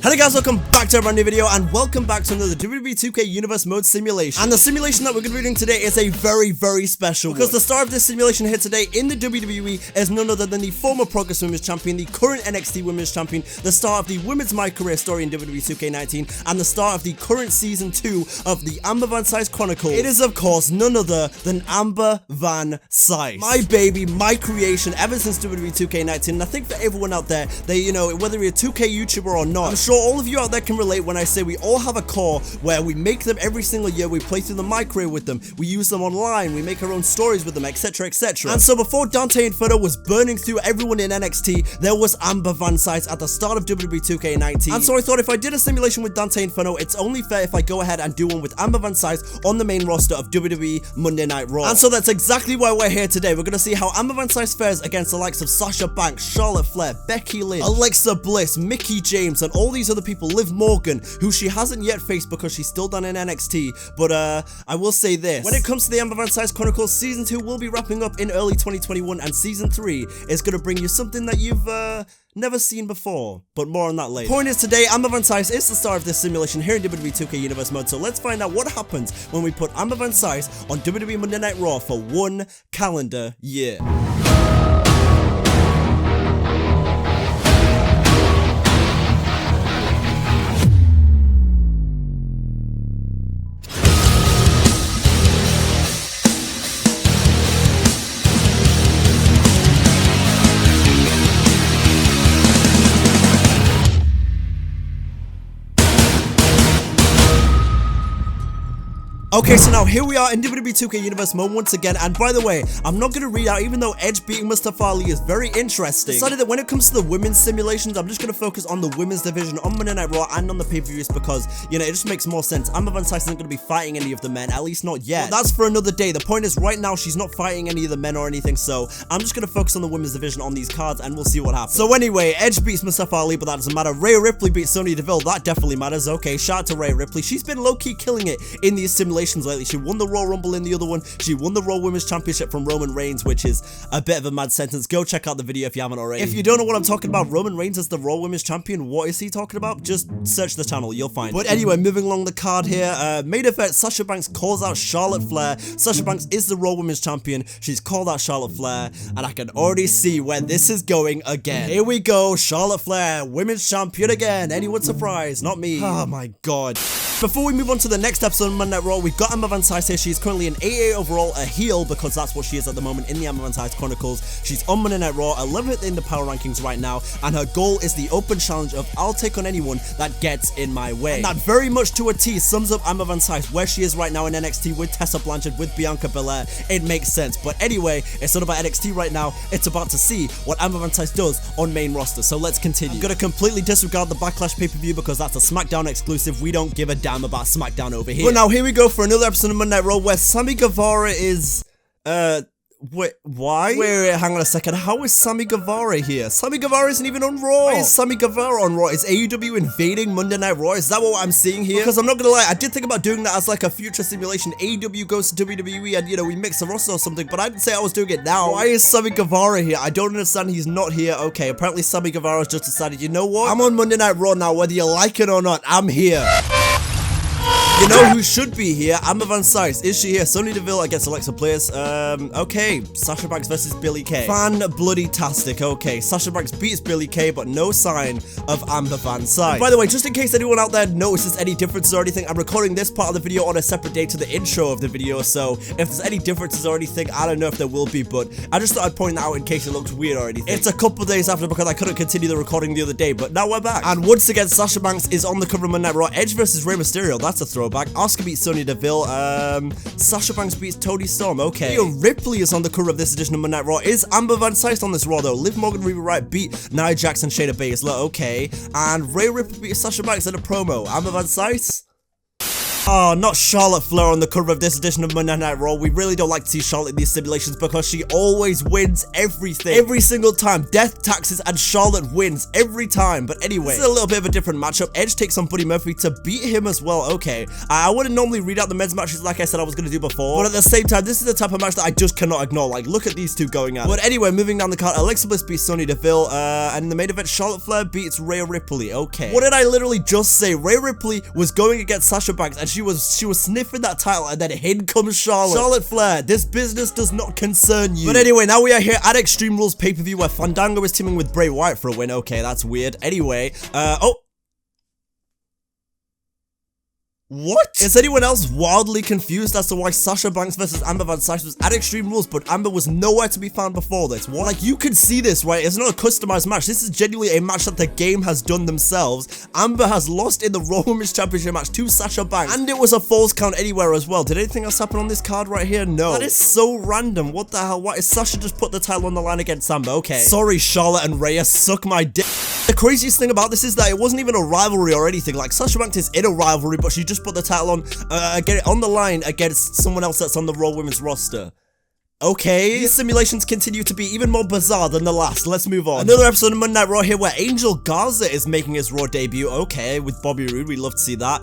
Hello guys, welcome back to a brand new video and welcome back to another WWE 2K Universe Mode simulation. And the simulation that we're going to be doing today is a very special one, because the star of this simulation here today in the WWE is none other than the former Progress Women's Champion, the current NXT Women's Champion, the star of the Women's MyCAREER story in WWE 2K19, and the star of the current Season 2 of the Amber Van Cise Chronicles. It is of course none other than Amber Van Cise. My baby, my creation ever since WWE 2K19, and I think for everyone out there, whether you're a 2K YouTuber or not, I'm sure all of you out there can relate when I say we all have a core where we make them every single year, we play through the MyCAREER with them, we use them online, we make our own stories with them, etc. And so before DANTE Inferno was burning through everyone in NXT, there was Amber Van Cise at the start of WWE 2K19. And so I thought if I did a simulation with DANTE Inferno, it's only fair if I go ahead and do one with Amber Van Cise on the main roster of WWE Monday Night Raw. And so that's exactly why we're here today. We're going to see how Amber Van Cise fares against the likes of Sasha Banks, Charlotte Flair, Becky Lynch, Alexa Bliss, Mickie James, and all these other people, Liv Morgan, who she hasn't yet faced because she's still done in NXT. But I will say this, when it comes to the Amber Van Cise Chronicles, Season 2 will be wrapping up in early 2021, and Season 3 is going to bring you something that you've never seen before, but more on that later. Point is, today Amber Van Cise is the star of this simulation here in WWE 2K Universe Mode, so let's find out what happens when we put Amber Van Cise on WWE Monday Night Raw for 1 calendar year. Okay, so now here we are in WWE 2K Universe Mode once again, and by the way, I'm not going to read out, even though Edge beating Mustafa Ali is very interesting, I decided that when it comes to the women's simulations, I'm just going to focus on the women's division on Monday Night Raw and on the pay-per-views because, it just makes more sense. Amber Van Cise isn't going to be fighting any of the men, at least not yet. But that's for another day. The point is, right now, she's not fighting any of the men or anything, so I'm just going to focus on the women's division on these cards, and we'll see what happens. So anyway, Edge beats Mustafa Ali, but that doesn't matter. Rhea Ripley beats Sonya Deville. That definitely matters. Okay, shout out to Rhea Ripley. She's been low-key killing it in these simulations lately. She won the Raw Rumble in the other one. She won the Raw Women's Championship from Roman Reigns, which is a bit of a mad sentence. Go check out the video if you haven't already. If you don't know what I'm talking about, Roman Reigns as the Raw Women's Champion, what is he talking about? Just search the channel, you'll find it. But anyway, moving along the card here, main event, Sasha Banks calls out Charlotte Flair. Sasha Banks is the Raw Women's Champion. She's called out Charlotte Flair, and I can already see where this is going again. Here we go, Charlotte Flair, Women's Champion again. Anyone surprised? Not me. Oh my god. Before we move on to the next episode of Monday Night Raw, we've got Amber Van Cise here. She's currently an 88 overall, a heel, because that's what she is at the moment in the Amber Van Cise Chronicles. She's on Monday Night Raw, 11th in the power rankings right now, and her goal is the open challenge of I'll take on anyone that gets in my way. And that very much to a T sums up Amber Van Cise, where she is right now in NXT with Tessa Blanchard, with Bianca Belair. It makes sense. But anyway, it's not about NXT right now. It's about to see what Amber Van Cise does on main roster. So let's continue. I'm going to completely disregard the Backlash pay-per-view because that's a SmackDown exclusive. We don't give a damn about SmackDown over here. But now here we go for another episode of Monday Night Raw where Sammy Guevara is wait, why? Wait, hang on a second. How is Sammy Guevara here? Sammy Guevara isn't even on Raw. Why is Sammy Guevara on Raw? Is AEW invading Monday Night Raw? Is that what I'm seeing here? Because I'm not gonna lie, I did think about doing that as like a future simulation. AEW goes to WWE and, we mix the roster or something, but I didn't say I was doing it now. Why is Sammy Guevara here? I don't understand. He's not here. Okay, apparently Sammy Guevara's just decided, you know what? I'm on Monday Night Raw now, whether you like it or not. I'm here. You know who should be here? Amber Van Cise. Is she here? Sonya Deville against Alexa Bliss. Okay. Sasha Banks versus Billie Kay. Fan-bloody-tastic. Okay. Sasha Banks beats Billie Kay, but no sign of Amber Van Cise. And by the way, just in case anyone out there notices any differences or anything, I'm recording this part of the video on a separate day to the intro of the video, so if there's any differences or anything, I don't know if there will be, but I just thought I'd point that out in case it looked weird or anything. It's a couple of days after because I couldn't continue the recording the other day, but now we're back. And once again, Sasha Banks is on the cover of Monday Night Raw. Edge versus Rey Mysterio. That's a throwback. Asuka beats Sonya Deville. Sasha Banks beats Toni Storm. Okay. Rhea Ripley is on the cover of this edition of Monday Night Raw. Is Amber Van Cise on this Raw though? Liv Morgan, Rhea Wright beat Nia Jax and Shayna Baszler. Okay. And Rhea Ripley beats Sasha Banks in a promo. Amber Van Cise? Oh, not Charlotte Flair on the cover of this edition of Monday Night Raw. We really don't like to see Charlotte in these simulations because she always wins everything. Every single time. Death, taxes, and Charlotte wins every time. But anyway, this is a little bit of a different matchup. Edge takes on Buddy Murphy to beat him as well. Okay, I wouldn't normally read out the men's matches like I said I was going to do before. But at the same time, this is the type of match that I just cannot ignore. Like, look at these two going at it. But anyway, moving down the card, Alexa Bliss beats Sonya Deville. And in the main event, Charlotte Flair beats Rhea Ripley. Okay. What did I literally just say? Rhea Ripley was going against Sasha Banks and she was sniffing that title, and then in comes Charlotte. Charlotte Flair, this business does not concern you. But anyway, now we are here at Extreme Rules pay-per-view where Fandango is teaming with Bray Wyatt for a win. Okay, that's weird. Anyway, what? Is anyone else wildly confused as to why Sasha Banks versus Amber Van Scice was at Extreme Rules, but Amber was nowhere to be found before this? What? Like, you can see this, right? It's not a customized match. This is genuinely a match that the game has done themselves. Amber has lost in the Raw Women's Championship match to Sasha Banks, and it was a falls count anywhere as well. Did anything else happen on this card right here? No. That is so random. What the hell? Why is Sasha just put the title on the line against Amber? Okay. Sorry, Charlotte and Rhea, suck my dick. The craziest thing about this is that it wasn't even a rivalry or anything. Like, Sasha Banks is in a rivalry, but she just put the title on, get it on the line against someone else that's on the Raw Women's roster. Okay, these simulations continue to be even more bizarre than the last. Let's move on. Another episode of Monday Night Raw here where Angel Garza is making his Raw debut. Okay, with Bobby Roode, we love to see that.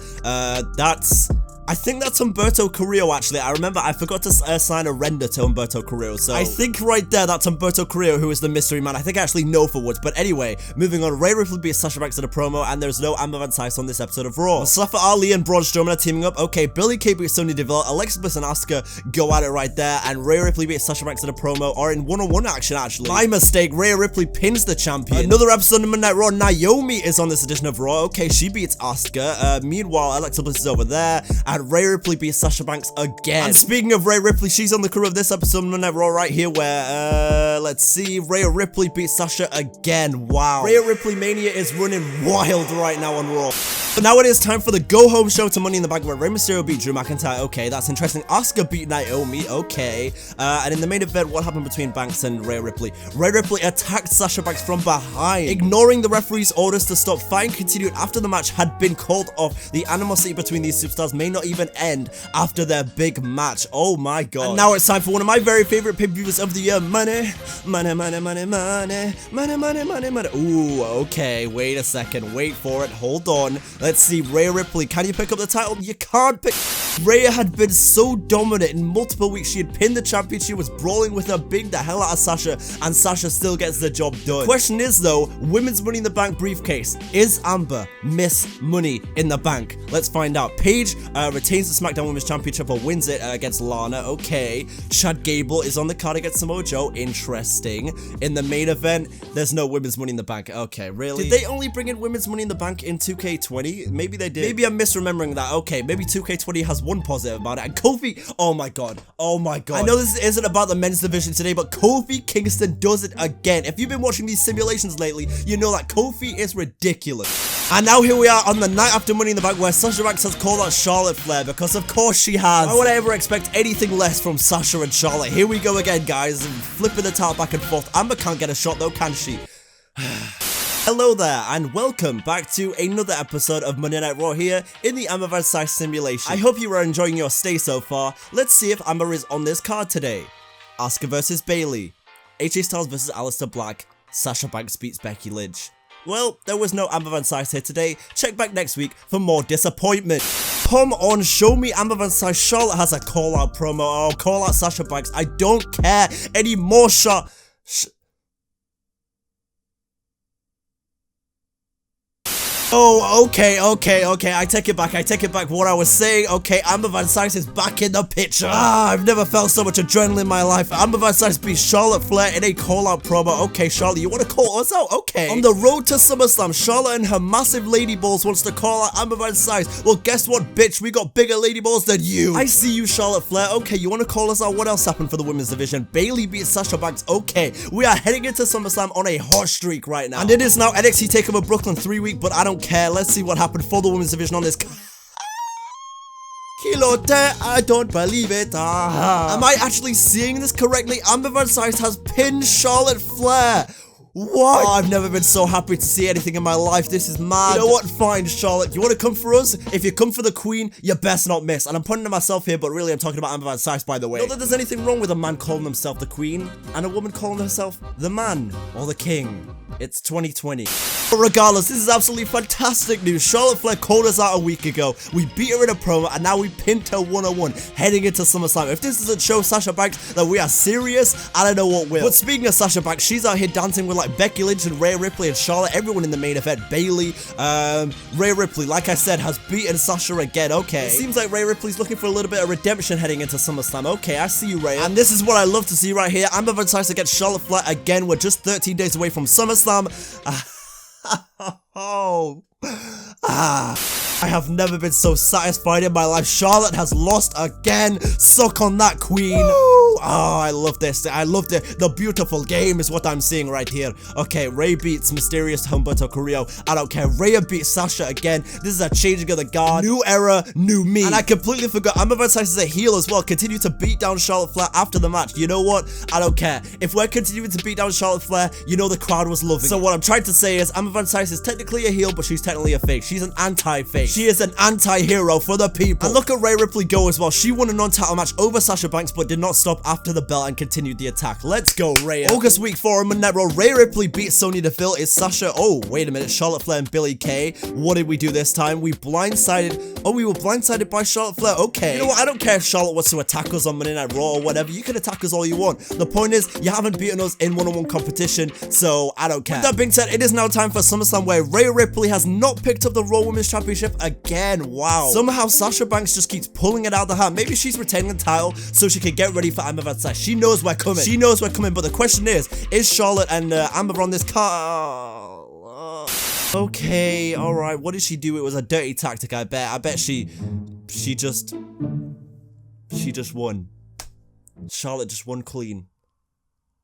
I think that's Humberto Carrillo, actually. I remember I forgot to assign a render to Humberto Carrillo, so I think right there that's Humberto Carrillo, who is the mystery man. I think I actually know for what. But anyway, moving on. Rhea Ripley beats Sasha Banks in a promo, and there's no Amber Van Scice on this episode of Raw. Mustafa Ali and Braun Strowman are teaming up. Okay, Billie Kay beats Sonya Deville, Alexa Bliss and Asuka go at it right there, and Rhea Ripley beats Sasha Banks in a promo, or in one-on-one action, actually. My mistake, Rhea Ripley pins the champion. Another episode of Monday Night Raw, Naomi is on this edition of Raw. Okay, she beats Asuka. Meanwhile, Alexa Bliss is over there, and Rhea Ripley beats Sasha Banks again. And speaking of Rhea Ripley, she's on the crew of this episode of Monday Night Raw right here where, let's see, Rhea Ripley beats Sasha again. Wow. Rhea Ripley Mania is running wild right now on Raw. But now it is time for the go-home show to Money in the Bank where Rey Mysterio beat Drew McIntyre. Okay, that's interesting. Asuka beat Naomi. Okay. And in the main event, what happened between Banks and Rhea Ripley? Rhea Ripley attacked Sasha Banks from behind, ignoring the referee's orders to stop. Fighting continued after the match had been called off. The animosity between these superstars may not even end after their big match. Oh my god. And now it's time for one of my very favorite pay-per-views of the year. Money. Ooh, okay. Wait a second. Wait for it. Hold on. Let's see, Rhea Ripley, can you pick up the title? You can't pick. Rhea had been so dominant in multiple weeks. She had pinned the champion. She was brawling with her, beating the hell out of Sasha, and Sasha still gets the job done. Question is though, Women's Money in the Bank briefcase. Is Amber Miss Money in the Bank? Let's find out. Paige retains the SmackDown Women's Championship or wins it against Lana. Okay. Chad Gable is on the card against Samoa Joe. Interesting. In the main event, there's no Women's Money in the Bank. Okay, really? Did they only bring in Women's Money in the Bank in 2K20? Maybe they did. Maybe I'm misremembering that. Okay, maybe 2K20 has one positive about it. And Kofi, oh my god. Oh my god. I know this isn't about the men's division today, but Kofi Kingston does it again. If you've been watching these simulations lately, you know that Kofi is ridiculous. And now here we are on the night after Money in the Bank where Sasha Banks has called out Charlotte Flair, because of course she has. Why would I ever expect anything less from Sasha and Charlotte? Here we go again, guys, flipping the title back and forth. Amber can't get a shot though, can she? Hello there, and welcome back to another episode of Monday Night Raw here in the Amber Van Scice simulation. I hope you are enjoying your stay so far. Let's see if Amber is on this card today. Asuka versus Bayley, AJ Styles versus Aleister Black, Sasha Banks beats Becky Lynch. Well, there was no Amber Van Scice here today. Check back next week for more disappointment. Come on, show me Amber Van Scice. Charlotte has a call-out promo. Oh, call out Sasha Banks. I don't care anymore, Oh, okay, I take it back, what I was saying. Okay, Amber Van Scice is back in the picture. I've never felt so much adrenaline in my life. Amber Van Scice beats Charlotte Flair in a call-out promo. Okay, Charlotte, you want to call us out? Okay. On the road to SummerSlam, Charlotte and her massive lady balls wants to call out Amber Van Scice. Well, guess what, bitch? We got bigger lady balls than you. I see you, Charlotte Flair. Okay, you want to call us out? What else happened for the women's division? Bayley beats Sasha Banks. Okay, we are heading into SummerSlam on a hot streak right now. And it is now NXT TakeOver Brooklyn 3 week, but I don't care. Let's see what happened for the women's division on this. Kilote, I don't believe it. Am I actually seeing this correctly? Amber Van Scice has pinned Charlotte Flair. What? Oh, I've never been so happy to see anything in my life. This is mad. You know what? Fine, Charlotte. You want to come for us? If you come for the queen, you best not miss. And I'm pointing to myself here, but really I'm talking about Amber Van CISE, by the way. Not that there's anything wrong with a man calling himself the queen and a woman calling herself the man or the king. It's 2020. But regardless, this is absolutely fantastic news. Charlotte Flair called us out a week ago. We beat her in a promo, and now we pinned her one-on-one heading into SummerSlam. If this doesn't show Sasha Banks that we are serious, I don't know what will. But speaking of Sasha Banks, she's out here dancing with like Becky Lynch and Rhea Ripley and Charlotte, everyone in the main event. Bayley, Rhea Ripley, like I said, has beaten Sasha again. Okay. It seems like Rhea Ripley's looking for a little bit of redemption heading into SummerSlam. Okay, I see you, Rhea. And this is what I love to see right here. Amber Van CISE against Charlotte Flair again. We're just 13 days away from SummerSlam. I have never been so satisfied in my life. Charlotte has lost again. Suck on that, queen. Woo! Oh, I love this. I love the beautiful game is what I'm seeing right here. Okay, Rey beats Mysterious Humberto Carrillo. I don't care. Rhea beats Sasha again. This is a changing of the guard. New era, new me. And I completely forgot Amber Van CISE is a heel as well. Continue to beat down Charlotte Flair after the match. You know what? I don't care. If we're continuing to beat down Charlotte Flair, you know the crowd was loving it. So what I'm trying to say is Amber Van CISE is technically a heel, but she's technically a fake. She's an anti-fake. She is an anti-hero for the people. And look at Rhea Ripley go as well. She won a non-title match over Sasha Banks, but did not stop after the bell and continued the attack. Let's go, Rhea. August week 4 on Monday Night Raw, Rhea Ripley beats Sonya Deville. Is Sasha... Oh, wait a minute. Charlotte Flair and Billie Kay. What did we do this time? We blindsided... Oh, we were blindsided by Charlotte Flair. Okay. You know what? I don't care if Charlotte wants to attack us on Monday Night Raw or whatever. You can attack us all you want. The point is, you haven't beaten us in one-on-one competition, so I don't care. With that being said, it is now time for SummerSlam, where Rhea Ripley has not picked up the Raw Women's Championship again. Wow. Somehow Sasha Banks just keeps pulling it out of the hat. Maybe she's retaining the title so she can get ready for Amber Van CISE. She knows we're coming. She knows we're coming, but the question is Charlotte and Amber on this car? Okay, alright. What did she do? It was a dirty tactic, I bet. I bet she just won. Charlotte just won clean.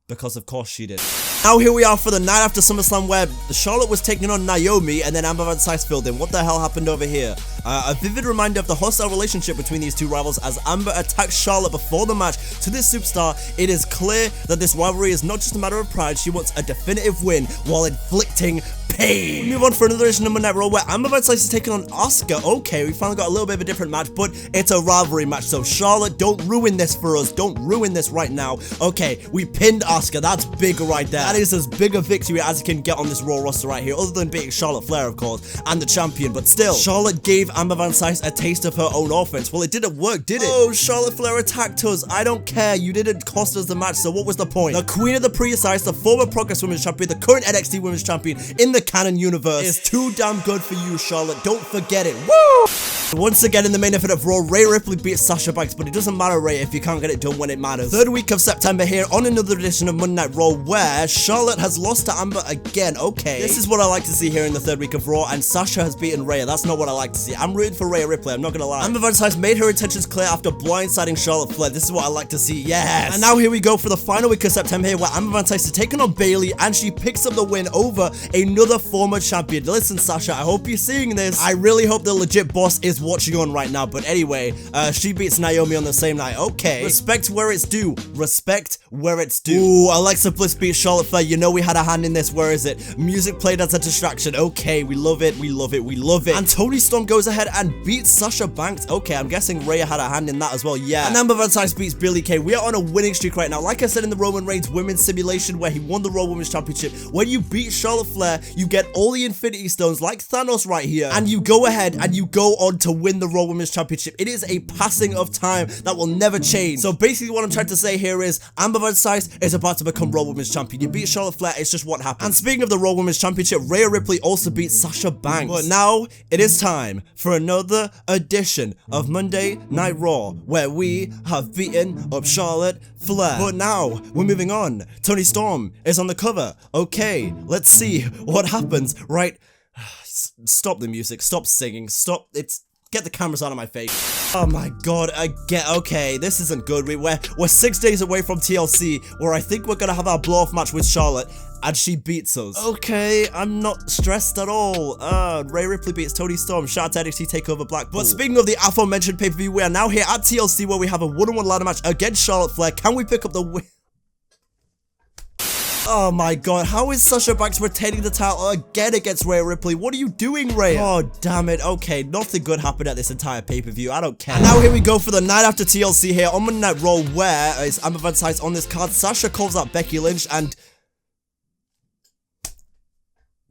Because of course she did. Now here we are for the night after SummerSlam, where Charlotte was taking on Naomi and then Amber Van CISE filled in. What the hell happened over here? A vivid reminder of the hostile relationship between these two rivals as Amber attacks Charlotte before the match. To this superstar, it is clear that this rivalry is not just a matter of pride. She wants a definitive win while inflicting pain. We move on for another edition of Monday Night Raw, where Amber Van CISE is taking on Asuka. Okay, we finally got a little bit of a different match, but it's a rivalry match. So Charlotte, don't ruin this for us. Don't ruin this right now. Okay, we pinned Asuka. That's big right there. That is as big a victory as you can get on this Raw roster right here, other than beating Charlotte Flair, of course, and the champion. But still, Charlotte gave Amber Van CISE a taste of her own offense. Well, it didn't work, did it? Oh, Charlotte Flair attacked us. I don't care. You didn't cost us the match, so what was the point? The queen of the pre-CISE, the former Progress Women's Champion, the current NXT Women's Champion in the canon universe, is too damn good for you, Charlotte. Don't forget it. Woo! Once again in the main event of Raw, Rhea Ripley beats Sasha Banks, but it doesn't matter, Rhea, if you can't get it done when it matters. Third week of September here on another edition of Monday Night Raw, where Charlotte has lost to Amber again. Okay, this is what I like to see here in the third week of Raw, and Sasha has beaten Rhea. That's not what I like to see. I'm rooting for Rhea Ripley, I'm not gonna lie. Amber Van CISE made her intentions clear after blindsiding Charlotte Flair. This is what I like to see, yes! And now here we go for the final week of September here, where Amber Van CISE is taking on Bayley, and she picks up the win over another former champion. Listen, Sasha, I hope you're seeing this. I really hope the legit boss is watching on right now, but anyway, she beats Naomi on the same night. Okay, respect where it's due. Respect where it's due. Ooh, Alexa Bliss beats Charlotte Flair. You know we had a hand in this. Where is it? Music played as a distraction. Okay, we love it. We love it. We love it. And Toni Storm goes ahead and beats Sasha Banks. Okay, I'm guessing Rhea had a hand in that as well. Yeah. And Amber Van CISE beats Billie Kay. We are on a winning streak right now. Like I said in the Roman Reigns Women's Simulation, where he won the Raw Women's Championship, when you beat Charlotte Flair, you get all the Infinity Stones like Thanos right here, and you go ahead and you go on to win the Raw Women's Championship. It is a passing of time that will never change. So basically what I'm trying to say here is Amber Van CISE is about to become Raw Women's Champion. You beat Charlotte Flair, it's just what happened. And speaking of the Raw Women's Championship, Rhea Ripley also beat Sasha Banks. But now it is time for another edition of Monday Night Raw, where we have beaten up Charlotte Flair. But now we're moving on. Toni Storm is on the cover. Okay, let's see what happens. Right, stop the music, stop singing, stop. Get the cameras out of my face. Oh my god, again. Okay, this isn't good. We're 6 days away from TLC, where I think we're gonna have our blow-off match with Charlotte, and she beats us. Okay, I'm not stressed at all. Rhea Ripley beats Toni Storm. Shout out to NXT TakeOver Blackpool. But speaking of the aforementioned pay-per-view, we are now here at TLC, where we have a one-on-one ladder match against Charlotte Flair. Can we pick up the win? Oh my god, how is Sasha Banks retaining the title again against Rhea Ripley? What are you doing, Rhea? Oh, damn it. Okay, nothing good happened at this entire pay-per-view. I don't care. And now here we go for the night after TLC here on Monday Night Raw, where it's Amber Van Sice on this card. Sasha calls out Becky Lynch, and...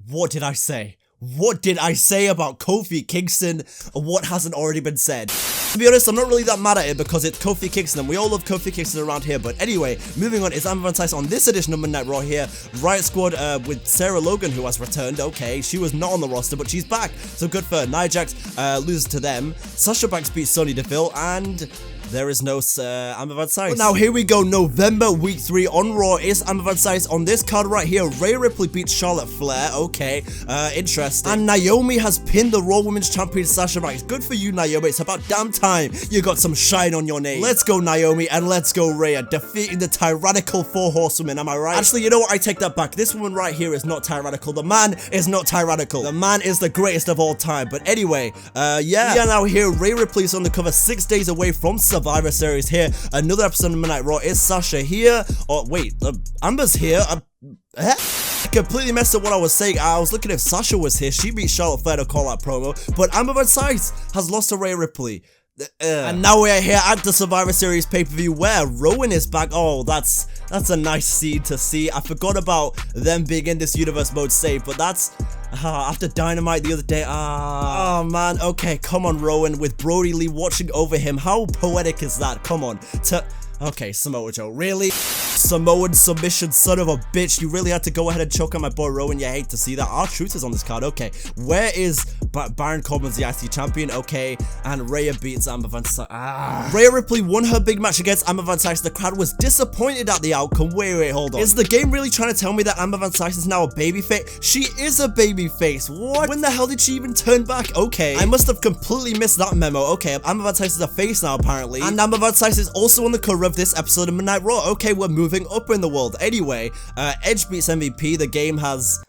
what did I say? What did I say about Kofi Kingston? What hasn't already been said? To be honest, I'm not really that mad at it because it's Kofi Kingston and we all love Kofi Kingston around here. But anyway, moving on, is Amber Van Sice on this edition of Monday Night Raw here. Riot Squad with Sarah Logan, who has returned. Okay, she was not on the roster, but she's back. So good for her. Nia Jax loses to them. Sasha Banks beats Sonya Deville, and... there is no Amber Van Sice. But now here we go, November week 3 on Raw is Amber Van Sice on this card right here. Rhea Ripley beats Charlotte Flair. Okay, interesting. And Naomi has pinned the Raw Women's Champion Sasha Banks. Good for you, Naomi. It's about damn time you got some shine on your name. Let's go, Naomi, and let's go, Rhea, defeating the tyrannical 4 horsewomen. Am I right? Actually, you know what? I take that back. This woman right here is not tyrannical. The man is not tyrannical. The man is the greatest of all time. But anyway, yeah. We are now here. Rhea Ripley's on the cover 6 days away from Survivor Series here. Another episode of Monday Night Raw. Is Sasha here? Oh, wait. Amber's here. I completely messed up what I was saying. I was looking if Sasha was here. She beat Charlotte Flair to call out promo. But Amber Van Sice has lost to Rhea Ripley. And now we are here at the Survivor Series pay-per-view where Rowan is back. Oh, that's a nice scene to see. I forgot about them being in this universe mode save, but that's after Dynamite the other day. Oh man, okay, come on, Rowan, with Brody Lee watching over him. How poetic is that? Come on. Okay, Samoa Joe, really? Samoan submission, son of a bitch. You really had to go ahead and choke on my boy Rowan. You hate to see that. R-Truth is on this card. Okay, where is Baron Corbin's the IC champion? Okay, and Rhea beats Amber Van Sice. Rhea Ripley won her big match against Amber Van Sice. The crowd was disappointed at the outcome. Wait, hold on. Is the game really trying to tell me that Amber Van Sice is now a babyface? She is a babyface. What? When the hell did she even turn back? Okay, I must have completely missed that memo. Okay, Amber Van Sice is a face now, apparently. And Amber Van Sice is also on the cover of this episode of Midnight Raw. Okay, we're moving up in the world. Anyway, Edge beats MVP. The game has...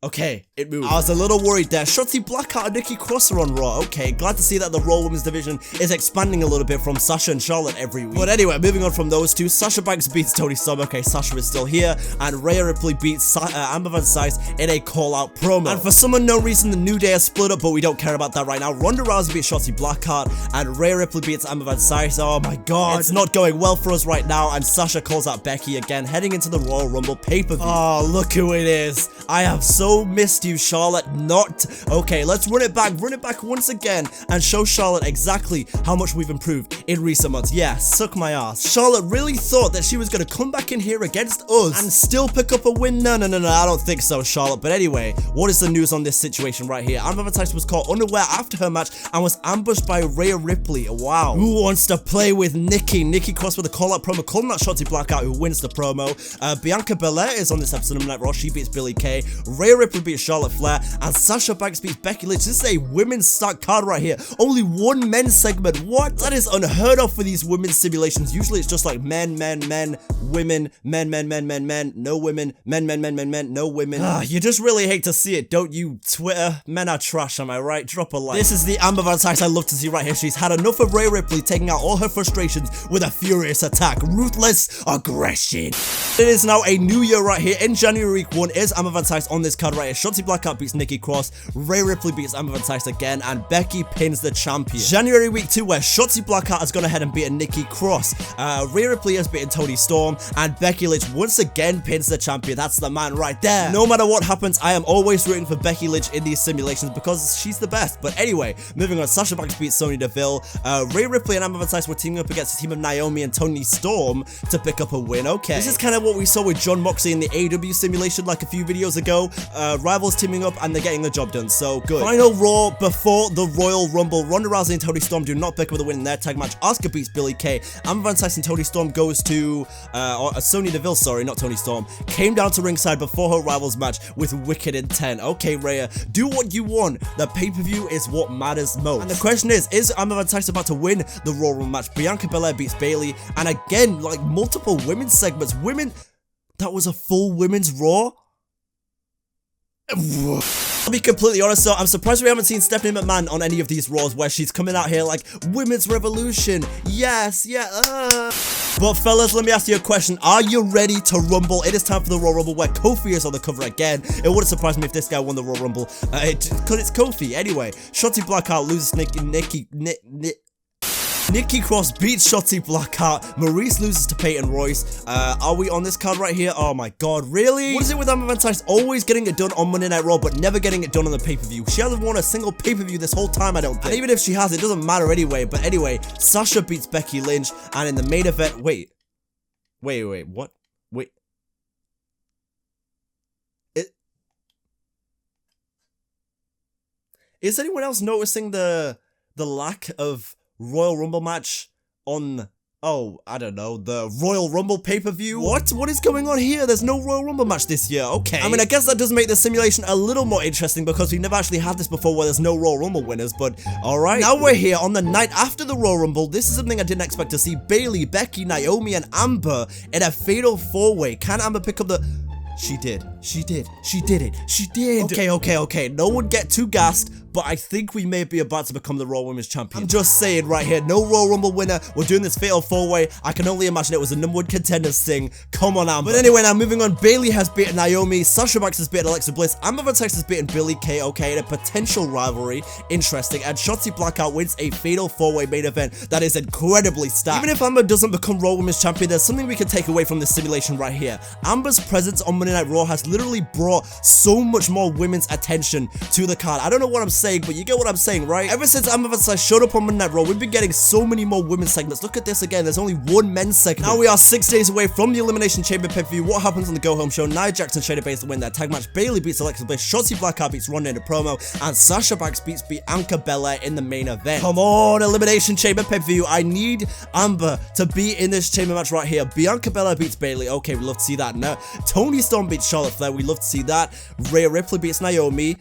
okay, it moved. I was a little worried there. Shotzi Blackheart and Nikki Cross are on Raw. Okay, glad to see that the Raw Women's Division is expanding a little bit from Sasha and Charlotte every week. But anyway, moving on from those two, Sasha Banks beats Toni Storm. Okay, Sasha is still here. And Rhea Ripley beats Amber Van Sice in a call-out promo. And for some unknown reason, the New Day has split up, but we don't care about that right now. Ronda Rousey beats Shotzi Blackheart, and Rhea Ripley beats Amber Van Sice. Oh my god, it's not going well for us right now. And Sasha calls out Becky again, heading into the Royal Rumble pay-per-view. Oh, look who it is. I have so missed you, Charlotte. Not okay. Let's run it back once again and show Charlotte exactly how much we've improved in recent months. Yeah, suck my ass. Charlotte really thought that she was gonna come back in here against us and still pick up a win. No, I don't think so, Charlotte. But anyway, what is the news on this situation right here? Amber Van Sice was caught unaware after her match and was ambushed by Rhea Ripley. Wow. Who wants to play with Nikki? Nikki Cross with a call-out promo, calling out Shotzi Blackheart, who wins the promo. Bianca Belair is on this episode of Night Raw. She beats Billie Kay. Rhea Ripley beats Charlotte Flair, and Sasha Banks beats Becky Lynch. This is a women's stacked card right here. Only one men's segment. What? That is unheard of for these women's simulations. Usually it's just like men, women, men, no women, men, no women. You just really hate to see it, don't you, Twitter? Men are trash, am I right? Drop a like. This is the Amber Van Sice I love to see right here. She's had enough of Rhea Ripley taking out all her frustrations with a furious attack. Ruthless aggression. It is now a new year right here. In January week 1 is Amber Van Sice on this card right here. Shotzi Blackheart beats Nikki Cross, Rhea Ripley beats Amber Van Sice again, and Becky pins the champion. January week 2 where Shotzi Blackheart has gone ahead and beaten Nikki Cross, Rhea Ripley has beaten Toni Storm, and Becky Lynch once again pins the champion. That's the man right there. No matter what happens, I am always rooting for Becky Lynch in these simulations because she's the best. But anyway, moving on, Sasha Banks beats Sonya Deville, Rhea Ripley and Amber Van Sice were teaming up against a team of Naomi and Toni Storm to pick up a win. Okay, this is kind of what we saw with Jon Moxley in the AEW simulation like a few videos ago. Rivals teaming up and they're getting the job done, so good. Final Raw before the Royal Rumble. Ronda Rousey and Toni Storm do not pick up the win in their tag match. Asuka beats Billie Kay. Amber Van Sice and Toni Storm goes to Sonya Deville, sorry, not Toni Storm, came down to ringside before her rivals match with wicked intent. Okay, Rhea, do what you want. The pay-per-view is what matters most. And the question is Amber Van Sice about to win the Royal Rumble match? Bianca Belair beats Bayley, and again, like multiple women's segments. That was a full women's Raw? I'll be completely honest though, I'm surprised we haven't seen Stephanie McMahon on any of these Raws where she's coming out here like, Women's Revolution, yes, yeah, But fellas, let me ask you a question. Are you ready to rumble? It is time for the Royal Rumble where Kofi is on the cover again. It wouldn't surprise me if this guy won the Royal Rumble, because it's Kofi. Anyway, Shotzi Blackheart loses Nikki Cross beats Shotzi Blackheart. Maurice loses to Peyton Royce. Are we on this card right here? Oh my god, really? What is it with Amber Van Tice always getting it done on Monday Night Raw, but never getting it done on the pay-per-view? She hasn't won a single pay-per-view this whole time, I don't think. And even if she has, it doesn't matter anyway. But anyway, Sasha beats Becky Lynch, and in the main event, wait, what? Wait. Is anyone else noticing the lack of Royal Rumble match on, oh, I don't know, the Royal Rumble pay-per-view? What is going on here? There's no Royal Rumble match this year. Okay. I mean, I guess that does make the simulation a little more interesting because we've never actually had this before where there's no Royal Rumble winners, but alright. Now we're here on the night after the Royal Rumble. This is something I didn't expect to see. Bayley, Becky, Naomi, and Amber in a fatal four-way. Can Amber pick up the... She did. She did it. Okay. No one get too gassed, but I think we may be about to become the Raw Women's Champion. I'm just saying right here, no Royal Rumble winner. We're doing this fatal four-way. I can only imagine it was a #1 contenders thing. Come on, Amber. But anyway, now moving on, Bayley has beaten Naomi, Sasha Banks has beaten Alexa Bliss, Amber Van Tice has beaten Billie Kay, okay, in a potential rivalry. Interesting. And Shotzi Blackheart wins a fatal four-way main event that is incredibly stacked. Even if Amber doesn't become Raw Women's Champion, there's something we can take away from this simulation right here. Amber's presence on Monday Night Raw has literally brought so much more women's attention to the card. I don't know what I'm saying, but you get what I'm saying, right? Ever since Amber Van Tice showed up on Monday Night Raw, we've been getting so many more women's segments. Look at this again, there's only one men's segment. Now we are 6 days away from the Elimination Chamber pay-per-view. What happens on the go-home show? Nia Jax and Shayna Baszler win their tag match. Bayley beats Alexa Bliss, Shotzi Blackheart beats Ronda in a promo, and Sasha Banks beats Bianca Belair in the main event. Come on, Elimination Chamber pay-per-view. I need Amber to be in this chamber match right here. Bianca Belair beats Bayley. Okay, we love to see that. No, Toni Storm beats Charlotte Flair. We love to see that. Rhea Ripley beats Naomi.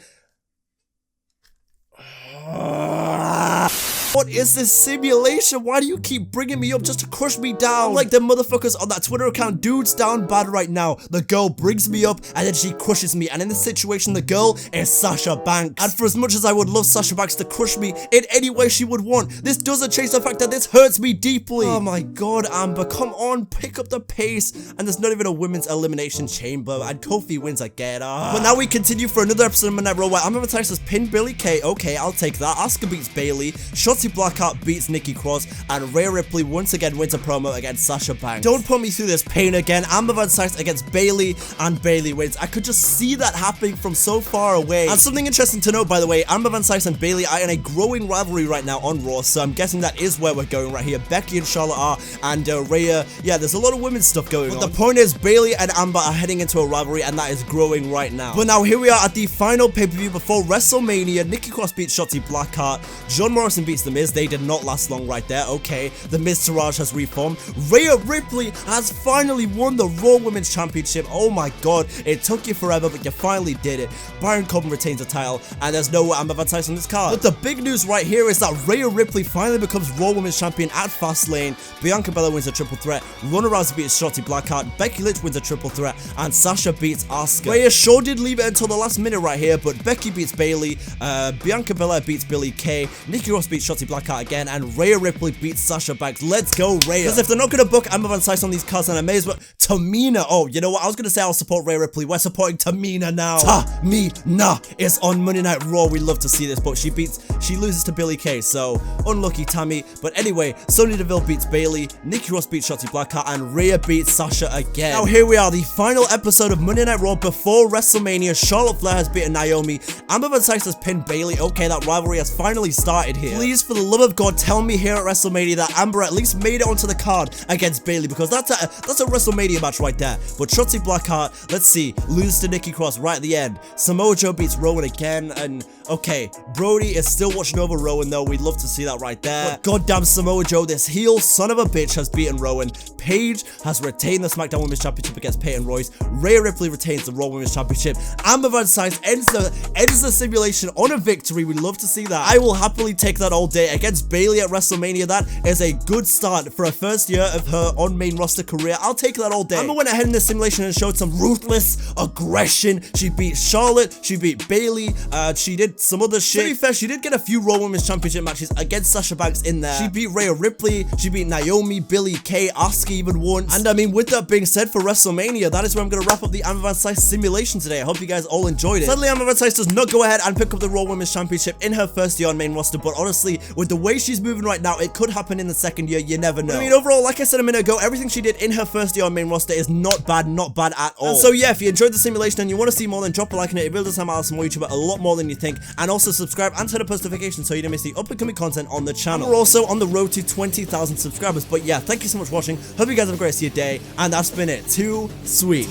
What is this simulation? Why do you keep bringing me up just to crush me down? I'm like the motherfuckers on that Twitter account, dudes down bad right now. The girl brings me up and then she crushes me. And in this situation, the girl is Sasha Banks. And for as much as I would love Sasha Banks to crush me in any way she would want, this doesn't change the fact that this hurts me deeply. Oh my god, Amber, come on, pick up the pace. And there's not even a women's elimination chamber. And Kofi wins again. But now we continue for another episode of Monday Night Raw where Amber Van Tice has pinned Billie Kay. Okay, I'll take that. Asuka beats Bayley. Shotzi Blackheart beats Nikki Cross, and Rhea Ripley once again wins a promo against Sasha Banks. Don't put me through this pain again. Amber Van Tice against Bayley, and Bayley wins. I could just see that happening from so far away. And something interesting to note, by the way, Amber Van Tice and Bayley are in a growing rivalry right now on Raw, so I'm guessing that is where we're going right here. Becky and Charlotte are, and Rhea, yeah, there's a lot of women's stuff going on. But the point is, Bayley and Amber are heading into a rivalry, and that is growing right now. But now here we are at the final pay-per-view before WrestleMania. Nikki Cross beats Shotzi Blackheart. John Morrison beats The Miz. They did not last long right there. Okay, The Miz Taraj has reformed. Rhea Ripley has finally won the Raw Women's Championship. Oh my god, it took you forever, but you finally did it. Baron Corbin retains the title, and there's no Amber Van Tice on this card. But the big news right here is that Rhea Ripley finally becomes Raw Women's Champion at Fastlane. Bianca Belair wins a triple threat. Ronda Rousey beats Shotzi Blackheart. Becky Lynch wins a triple threat, and Sasha beats Asuka. Rhea sure did leave it until the last minute right here, but Becky beats Bayley. Bianca Belair beats Billie Kay. Nikki Cross beats Shotzi Blackheart again, and Rhea Ripley beats Sasha Banks. Let's go, Rhea. Because if they're not going to book Amber Van Tice on these cards, then I may as well... Tamina. Oh, you know what? I was going to say I'll support Rhea Ripley. We're supporting Tamina now. Tamina is on Monday Night Raw. We love to see this, but she loses to Billie Kay, so unlucky Tammy. But anyway, Sonya Deville beats Bayley. Nikki Cross beats Shotzi Blackheart, and Rhea beats Sasha again. Now here we are, the final episode of Monday Night Raw before WrestleMania. Charlotte Flair has beaten Naomi. Amber Van Tice has pinned Bayley. Okay, that rivalry has finally started here. Please, for the love of God, tell me here at WrestleMania that Amber at least made it onto the card against Bayley, because that's a WrestleMania match right there. But Shotzi Blackheart, let's see, loses to Nikki Cross right at the end. Samoa Joe beats Rowan again, and okay, Brody is still watching over Rowan though. We'd love to see that right there. But goddamn Samoa Joe, this heel son of a bitch, has beaten Rowan. Paige has retained the SmackDown Women's Championship against Peyton Royce. Rhea Ripley retains the Raw Women's Championship. Amber Van Tice ends the simulation on a victory. We'd love to see that. I will happily take that all day. day against Bayley at Wrestlemania. That is a good start for a first year of her on main roster career. I'll take that all day. Emma went ahead in this simulation and showed some ruthless aggression. She beat Charlotte, she beat Bayley, she did some other shit. To be fair, she did get a few Raw Women's Championship matches against Sasha Banks in there. She beat Rhea Ripley, she beat Naomi, Billie Kay, Asuka even once. And I mean, with that being said, for WrestleMania, that is where I'm going to wrap up the Emma Van CISE simulation today. I hope you guys all enjoyed it. Sadly, Emma Van CISE does not go ahead and pick up the Raw Women's Championship in her first year on main roster, but honestly, with the way she's moving right now, it could happen in the second year. You never know. I mean, overall, like I said a minute ago, everything she did in her first year on main roster is not bad at all. And so yeah, if you enjoyed the simulation and you want to see more, then drop a like on it. It really does help me out as more YouTuber a lot more than you think. And also subscribe and turn on post notifications so you don't miss the up-and-coming content on the channel. And we're also on the road to 20,000 subscribers. But yeah, thank you so much for watching. Hope you guys have a great rest of your day. And that's been it. Too sweet.